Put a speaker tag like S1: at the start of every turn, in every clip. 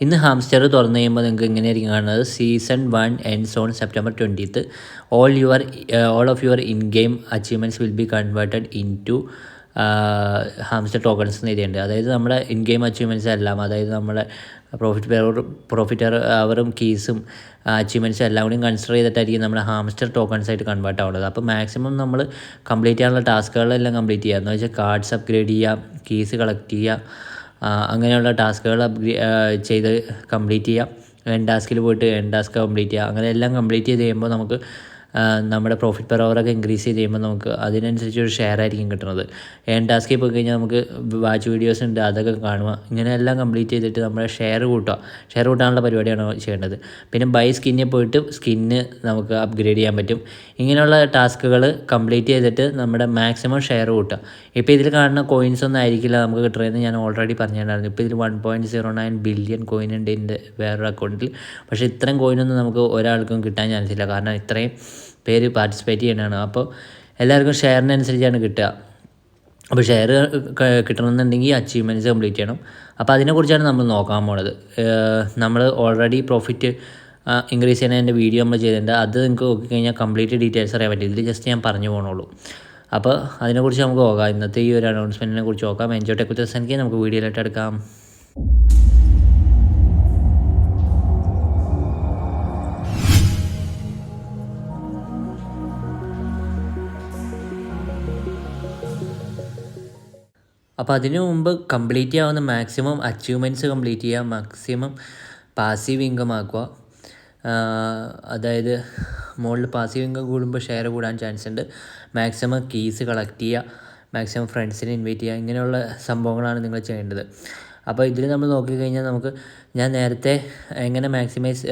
S1: ഇന്ന് ഹാംസ്റ്റർ തുറന്നു കഴിയുമ്പോൾ നിങ്ങൾക്ക് എങ്ങനെയായിരിക്കും കാണുന്നത്? Season 1 ends on September 20th. All of your in game achievements will be converted into hamster tokens എന്ന് എഴുതിയിട്ടുണ്ട്. അതായത് നമ്മുടെ ഇൻ ഗെയിം അച്ചീവ്മെൻറ്റ്സ് എല്ലാം, അതായത് നമ്മുടെ പ്രോഫിറ്റ് അവറും കീസും അച്ചീവ്മെൻറ്റ്സും എല്ലാം കൂടി കൺസിഡർ ചെയ്തിട്ടായിരിക്കും നമ്മുടെ ഹാംസ്റ്റർ ടോക്കൺസ് ആയിട്ട് കൺവേർട്ട് ആവുന്നത്. അപ്പോൾ മാക്സിമം നമ്മൾ കംപ്ലീറ്റ് ചെയ്യാനുള്ള ടാസ്കുകളെല്ലാം കംപ്ലീറ്റ് ചെയ്യുക. എന്ന് വെച്ചാൽ കാർഡ്സ് അപ്ഗ്രേഡ് ചെയ്യുക, കീസ് കളക്ട് ചെയ്യുക, അങ്ങനെയുള്ള ടാസ്കുകൾ ചെയ്ത് കംപ്ലീറ്റ് ചെയ്യുക. എൻ ടാസ്കിൽ പോയിട്ട് എൻ ടാസ്ക് കംപ്ലീറ്റ് ചെയ്യുക. അങ്ങനെ എല്ലാം കംപ്ലീറ്റ് ചെയ്ത് കഴിയുമ്പോൾ നമുക്ക് നമ്മുടെ പ്രോഫിറ്റ് പെർ അവറൊക്കെ ഇൻക്രീസ് ചെയ്ത് കഴിയുമ്പോൾ നമുക്ക് അതിനനുസരിച്ച് ഒരു ഷെയർ ആയിരിക്കും കിട്ടുന്നത്. എൻ ടാസ്കിൽ പോയി കഴിഞ്ഞാൽ നമുക്ക് വാച്ച് വീഡിയോസ് ഉണ്ട്, അതൊക്കെ കാണുക. ഇങ്ങനെ എല്ലാം കംപ്ലീറ്റ് ചെയ്തിട്ട് നമ്മുടെ ഷെയർ കൂട്ടാനുള്ള പരിപാടിയാണ് ചെയ്യേണ്ടത്. പിന്നെ ബൈ സ്കിന്നിൽ പോയിട്ട് സ്കിന്ന് നമുക്ക് അപ്ഗ്രേഡ് ചെയ്യാൻ പറ്റും. ഇങ്ങനെയുള്ള ടാസ്കുകൾ കംപ്ലീറ്റ് ചെയ്തിട്ട് നമ്മുടെ മാക്സിമം ഷെയർ കൂട്ടുക. ഇപ്പോൾ ഇതിൽ കാണുന്ന കോയിൻസ് ഒന്നും ആയിരിക്കില്ല നമുക്ക് കിട്ടുന്നതെന്ന് ഞാൻ ഓൾറെഡി പറഞ്ഞിട്ടുണ്ടായിരുന്നു. ഇപ്പോൾ ഇതിൽ 1.09 ബില്യൺ കോയിൻ ഉണ്ട് എൻ്റെ വേറൊരു അക്കൗണ്ടിൽ. പക്ഷേ ഇത്രയും കോയിനൊന്നും നമുക്ക് ഒരാൾക്കും കിട്ടാൻ ചാൻസ് ഇല്ല, കാരണം ഇത്രയും പേര് പാർട്ടിസിപ്പേറ്റ് ചെയ്യണതാണ്. അപ്പോൾ എല്ലാവർക്കും ഷെയറിനനുസരിച്ചാണ് കിട്ടുക. അപ്പോൾ ഷെയർ കിട്ടണമെന്നുണ്ടെങ്കിൽ അച്ചീവ്മെൻറ്റ്സ് കംപ്ലീറ്റ് ചെയ്യണം. അപ്പോൾ അതിനെക്കുറിച്ചാണ് നമ്മൾ നോക്കാൻ പോണത്. നമ്മൾ ഓൾറെഡി പ്രോഫിറ്റ് ഇൻക്രീസ് ചെയ്യുന്ന എൻ്റെ വീഡിയോ നമ്മൾ ചെയ്തിട്ടുണ്ട്. അത് നിങ്ങൾക്ക് നോക്കിക്കഴിഞ്ഞാൽ കംപ്ലീറ്റ് ഡീറ്റെയിൽസ് അറിയാൻ പറ്റും. ഇതിൽ ജസ്റ്റ് ഞാൻ പറഞ്ഞു പോകണുള്ളൂ. അപ്പോൾ അതിനെക്കുറിച്ച് നമുക്ക് നോക്കാം. ഇന്നത്തെ ഈ ഒരു അനൗൺസ്മെൻറ്റിനെ കുറിച്ച് നോക്കാം. എൻജോയ് ടെക് വിത്ത് എസ് നമുക്ക് വീഡിയോയിലായിട്ട് എടുക്കാം. അപ്പോൾ അതിനു മുമ്പ് കംപ്ലീറ്റ് ചെയ്യാവുന്ന മാക്സിമം അച്ചീവ്മെൻറ്റ്സ് കംപ്ലീറ്റ് ചെയ്യുക, മാക്സിമം പാസീവ് ഇൻകം ആക്കുക. അതായത് മുകളിൽ പാസീവ് ഇൻകം കൂടുമ്പോൾ ഷെയർ കൂടാൻ ചാൻസ് ഉണ്ട്. മാക്സിമം കീസ് കളക്ട് ചെയ്യുക, മാക്സിമം ഫ്രണ്ട്സിനെ ഇൻവൈറ്റ് ചെയ്യുക. ഇങ്ങനെയുള്ള സംഭവങ്ങളാണ് നിങ്ങൾ ചെയ്യേണ്ടത്. അപ്പോൾ ഇതിൽ നമ്മൾ നോക്കിക്കഴിഞ്ഞാൽ ഞാൻ നേരത്തെ എങ്ങനെ മാക്സിമൈസ്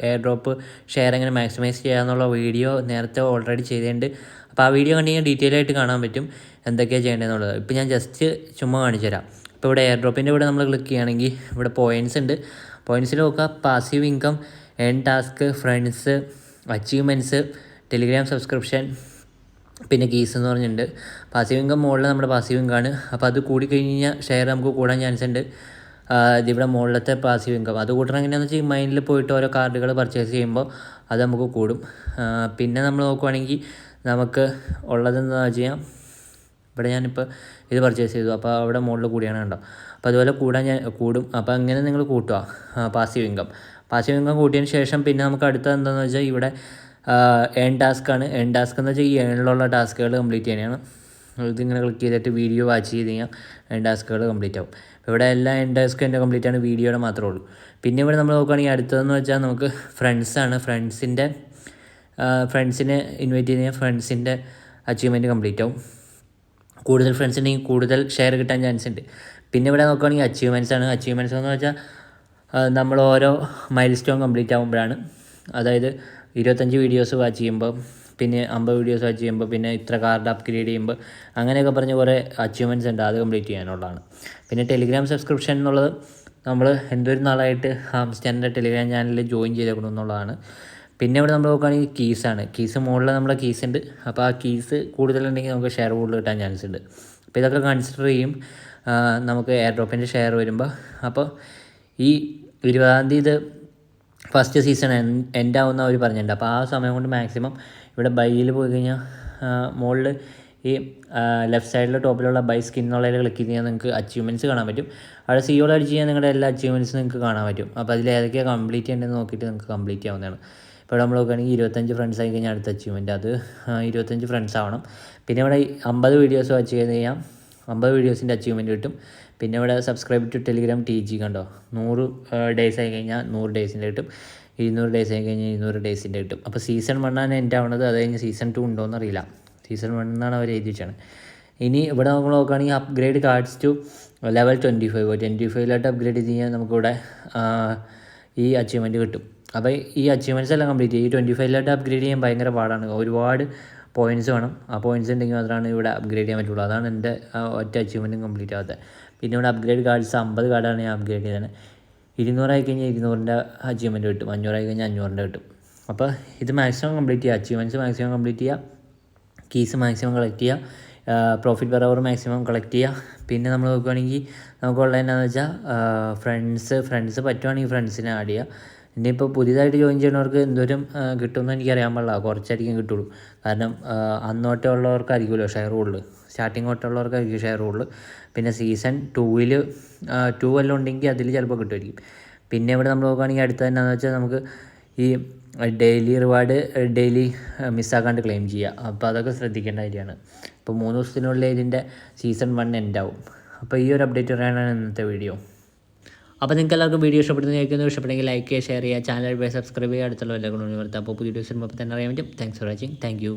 S1: എയർ ഡ്രോപ്പ് ഷെയർ എങ്ങനെ മാക്സിമൈസ് ചെയ്യാമെന്നുള്ള വീഡിയോ നേരത്തെ ഓൾറെഡി ചെയ്തിട്ടുണ്ട്. അപ്പോൾ ആ വീഡിയോ കണ്ടു കഴിഞ്ഞാൽ ഡീറ്റെയിൽ ആയിട്ട് കാണാൻ പറ്റും എന്തൊക്കെയാണ് ചെയ്യേണ്ടതെന്നുള്ളത്. ഇപ്പോൾ ഞാൻ ജസ്റ്റ് ചുമ്മാ കാണിച്ചു തരാം. ഇപ്പോൾ ഇവിടെ എയർ ഡ്രോപ്പിൻ്റെ ഇവിടെ നമ്മൾ ക്ലിക്ക് ചെയ്യുകയാണെങ്കിൽ ഇവിടെ പോയിൻറ്റ്സ് ഉണ്ട്. പോയിൻറ്റ്സിൽ നോക്കുക, passive income, N task, friends, achievements, Telegram subscription, പിന്നെ കീസ് എന്ന് പറഞ്ഞിട്ടുണ്ട്. പാസീവ് ഇൻകം മുകളിൽ നമ്മുടെ പാസീവ് ഇൻകമാണ്. അപ്പോൾ അത് കൂടിക്കഴിഞ്ഞ് കഴിഞ്ഞാൽ ഷെയർ നമുക്ക് കൂടാൻ ചാൻസ് ഉണ്ട്. ഇതിവിടെ മുകളിലത്തെ പാസീവ് ഇൻകം അത് കൂട്ടണം. എങ്ങനെയാണെന്ന് വെച്ചാൽ മൈൻഡിൽ പോയിട്ട് ഓരോ കാർഡുകൾ പർച്ചേസ് ചെയ്യുമ്പോൾ അത് നമുക്ക് കൂടും. പിന്നെ നമ്മൾ നോക്കുവാണെങ്കിൽ നമുക്ക് ഉള്ളതെന്ന് വെച്ചാൽ ഇവിടെ ഞാനിപ്പോൾ ഇത് പർച്ചേസ് ചെയ്തു, അപ്പോൾ അവിടെ മുകളിൽ കൂടിയാണ് കണ്ടോ. അപ്പോൾ അതുപോലെ കൂടും. അപ്പോൾ അങ്ങനെ നിങ്ങൾ കൂട്ടുക പാസീവ് ഇൻകം കൂട്ടിയതിന് ശേഷം പിന്നെ നമുക്ക് അടുത്തത് എന്താണെന്ന് വെച്ചാൽ ഇവിടെ എൻ ടാസ്ക്കാണ്. എൻ ടാസ്ക് എന്ന് വെച്ചാൽ ഈ ഏണിലുള്ള ടാസ്കുകൾ കംപ്ലീറ്റ് ചെയ്യാനാണ്. ഇതിങ്ങനെ ക്ലിക്ക് ചെയ്തിട്ട് വീഡിയോ വാച്ച് ചെയ്ത് കഴിഞ്ഞാൽ എൻ ടാസ്കുകൾ കംപ്ലീറ്റ് ആവും. ഇവിടെ എല്ലാ എൻ ടാസ്കും എൻ്റെ കംപ്ലീറ്റ് ആണ്, വീഡിയോയുടെ മാത്രമേ ഉള്ളൂ. പിന്നെ ഇവിടെ നമ്മൾ നോക്കുകയാണെങ്കിൽ അടുത്തതെന്ന് വെച്ചാൽ നമുക്ക് ഫ്രണ്ട്സാണ്. ഫ്രണ്ട്സിനെ ഇൻവൈറ്റ് ചെയ്ത് കഴിഞ്ഞാൽ ഫ്രണ്ട്സിൻ്റെ അച്ചീവ്മെൻറ്റ് കംപ്ലീറ്റ് ആവും. കൂടുതൽ ഫ്രണ്ട്സ് ഉണ്ടെങ്കിൽ കൂടുതൽ ഷെയർ കിട്ടാൻ ചാൻസ് ഉണ്ട്. പിന്നെ ഇവിടെ നോക്കുകയാണെങ്കിൽ അച്ചീവ്മെൻറ്റ്സ് ആണ്. അച്ചീവ്മെൻറ്റ്സ് എന്ന് വെച്ചാൽ നമ്മൾ ഓരോ മൈൽ സ്റ്റോൺ കംപ്ലീറ്റ് ആകുമ്പോഴാണ്. അതായത് 25 വീഡിയോസ് വാച്ച് ചെയ്യുമ്പോൾ, പിന്നെ 50 വീഡിയോസ് വാച്ച് ചെയ്യുമ്പോൾ, പിന്നെ ഇത്ര കാർഡ് അപ്ഗ്രേഡ് ചെയ്യുമ്പോൾ, അങ്ങനെയൊക്കെ പറഞ്ഞ് കുറേ അച്ചീവ്മെൻറ്റ്സ് ഉണ്ട്. അത് കംപ്ലീറ്റ് ചെയ്യാനുള്ളതാണ്. പിന്നെ ടെലിഗ്രാം സബ്സ്ക്രിപ്ഷൻ എന്നുള്ളത് നമ്മൾ എന്തൊരു നാളായിട്ട് ഹാംസ്റ്ററിൻ്റെ ടെലിഗ്രാം ചാനലിൽ ജോയിൻ ചെയ്തേക്കണം എന്നുള്ളതാണ്. പിന്നെ ഇവിടെ നമ്മൾ നോക്കുകയാണെങ്കിൽ കീസാണ്. കീസ് മുകളിൽ നമ്മുടെ കീസ് ഉണ്ട്. അപ്പോൾ ആ കീസ് കൂടുതലുണ്ടെങ്കിൽ നമുക്ക് ഷെയർ കൂടുതൽ കിട്ടാൻ ചാൻസ് ഉണ്ട്. അപ്പോൾ ഇതൊക്കെ കൺസിഡർ ചെയ്യും നമുക്ക് എയർ ഡ്രോപ്പിൻ്റെ ഷെയർ വരുമ്പോൾ. അപ്പോൾ ഈ 20-ാം തീയതി ഇത് ഫസ്റ്റ് സീസൺ എൻഡ് ആവുന്ന അവർ പറഞ്ഞിട്ടുണ്ട്. അപ്പോൾ ആ സമയം കൊണ്ട് മാക്സിമം ഇവിടെ ബൈയിൽ പോയി കഴിഞ്ഞാൽ മുകളിൽ ഈ ലെഫ്റ്റ് സൈഡിൽ ടോപ്പിലുള്ള ബൈ സ്കിൻ എന്നുള്ളതിൽ ക്ലിക്ക് ചെയ്ത് കഴിഞ്ഞാൽ നിങ്ങൾക്ക് അച്ചീവ്മെൻറ്റ്സ് കാണാൻ പറ്റും. അവിടെ സിയോൾ അടിച്ച് കഴിഞ്ഞാൽ നിങ്ങളുടെ എല്ലാ അച്ചീവ്മെൻറ്റ്സും നിങ്ങൾക്ക് കാണാൻ പറ്റും. അപ്പോൾ അതിൽ ഏതൊക്കെയാണ് കംപ്ലീറ്റ് ചെയ്യേണ്ടതെന്ന് നോക്കിയിട്ട് നിങ്ങൾക്ക് കംപ്ലീറ്റ് ആവുന്നതാണ്. ഇപ്പോൾ നമ്മൾ നോക്കുകയാണെങ്കിൽ 25 ഫ്രണ്ട്സ് ആയി കഴിഞ്ഞാൽ അടുത്ത അച്ചീവ്മെൻറ്റ് അത് 25 ഫ്രണ്ട്സ് ആവണം. പിന്നെ ഇവിടെ 50 വീഡിയോസ് വാച്ച് ചെയ്ത് കഴിഞ്ഞാൽ 50 വീഡിയോസിൻ്റെ അച്ചീവ്മെൻറ്റ് കിട്ടും. പിന്നെ ഇവിടെ സബ്സ്ക്രൈബ് ടു ടെലിഗ്രാം TG കണ്ടോ, 100 ഡേയ്സ് ആയി കഴിഞ്ഞാൽ 100 ഡേയ്സിൻ്റെ കിട്ടും. 200 ഡേയ്സ് ആയി കഴിഞ്ഞാൽ 200 ഡേയ്സിൻ്റെ കിട്ടും. അപ്പോൾ സീസൺ 1 ആണ് എൻ്റെ ആവണത്. അത് കഴിഞ്ഞ് സീസൺ 2 ഉണ്ടോയെന്ന് അറിയില്ല. സീസൺ 1 എന്നാണ് അവർ എഴുതി വെച്ചാണ്. ഇനി ഇവിടെ നമ്മൾ നോക്കുകയാണെങ്കിൽ upgrade cards two level 25 upgrade ചെയ്ത് കഴിഞ്ഞാൽ നമുക്കിവിടെ ഈ അച്ചീവ്മെൻറ്റ് കിട്ടും. അപ്പോൾ ഈ അച്ചീവ്മെൻറ്റ്സ് എല്ലാം കംപ്ലീറ്റ് ചെയ്യും. ഈ 25 അപ്ഗ്രേഡ് ചെയ്യാൻ ഭയങ്കര പാടാണ്. ഒരുപാട് പോയിൻറ്റ്സ് വേണം. ആ പോയിൻറ്റ്സ് ഉണ്ടെങ്കിൽ മാത്രമാണ് ഇവിടെ അപ്ഗ്രേഡ് ചെയ്യാൻ പറ്റുള്ളൂ. അതാണ് എൻ്റെ ഒറ്റ അച്ചീവ്മെൻറ്റും കംപ്ലീറ്റ് ആകാത്തത്. പിന്നെ ഇവിടെ അപ്ഗ്രേഡ് കാർഡ്സ് 50 കാർഡാണ് ഞാൻ അപ്ഗ്രേഡ് ചെയ്തത്. 200 ആയി കഴിഞ്ഞാൽ 200ൻ്റെ അച്ചീവ്മെൻറ്റ് കിട്ടും. 500 ആയി കഴിഞ്ഞാൽ 500ൻ്റെ കിട്ടും. അപ്പോൾ ഇത് മാക്സിമം കംപ്ലീറ്റ് ചെയ്യുക. അച്ചീവ്മെൻറ്റ്സ് മാക്സിമം കംപ്ലീറ്റ് ചെയ്യുക. കീസ് മാക്സിമം കളക്ട് ചെയ്യുക. Profit per hour maximum collect ചെയ്യുക. പിന്നെ നമ്മൾ നോക്കുകയാണെങ്കിൽ നമുക്കുള്ള എന്നാന്ന് വെച്ചാൽ ഫ്രണ്ട്സ് പറ്റുവാണെങ്കിൽ ഫ്രണ്ട്സിനെ ആഡ് ചെയ്യുക. ഇനിയിപ്പോൾ പുതിയതായിട്ട് ജോയിൻ ചെയ്യുന്നവർക്ക് എന്തോരം കിട്ടുമെന്ന് എനിക്കറിയാൻ പാടില്ല, കുറച്ചായിരിക്കും കിട്ടുള്ളൂ. കാരണം അന്നോട്ടേ ഉള്ളവർക്കായിരിക്കുമല്ലോ ഷെയർ കൂടുതൽ, സ്റ്റാർട്ടിങ് തൊട്ടുള്ളവർക്കായിരിക്കും ഷെയർ കൂടുതൽ. പിന്നെ സീസൺ 2 വല്ലതും ഉണ്ടെങ്കിൽ അതിൽ ചിലപ്പോൾ കിട്ടുമായിരിക്കും. പിന്നെ ഇവിടെ നമ്മൾ നോക്കുകയാണെങ്കിൽ അടുത്ത എന്നാന്ന് വെച്ചാൽ നമുക്ക് ഈ ഡെയിലി റിവാർഡ് ഡെയിലി മിസ്സാക്കാണ്ട് ക്ലെയിം ചെയ്യുക. അപ്പോൾ അതൊക്കെ ശ്രദ്ധിക്കേണ്ട കാര്യമാണ്. ഇപ്പോൾ 3 ദിവസത്തിനുള്ളിൽ ഇതിൻ്റെ സീസൺ 1 എൻഡാവും. അപ്പോൾ ഈ ഒരു അപ്ഡേറ്റ് പറയാനാണ് ഇന്നത്തെ വീഡിയോ. അപ്പോൾ നിങ്ങൾക്ക് എല്ലാവർക്കും വീഡിയോ ഇഷ്ടപ്പെടുന്നെങ്കിൽ ലൈക്ക് ചെയ്യുക, ഷെയർ ചെയ്യുക, ചാനൽ സബ്സ്ക്രൈബ് ചെയ്യുക, അടുത്തുള്ള എല്ലാ ഗുണങ്ങളും വരുത്തുക. അപ്പോൾ പുതിയ വീഡിയോസ് വരുമ്പോൾ തന്നെ അറിയാൻ പറ്റും. Thanks for watching. Thank you.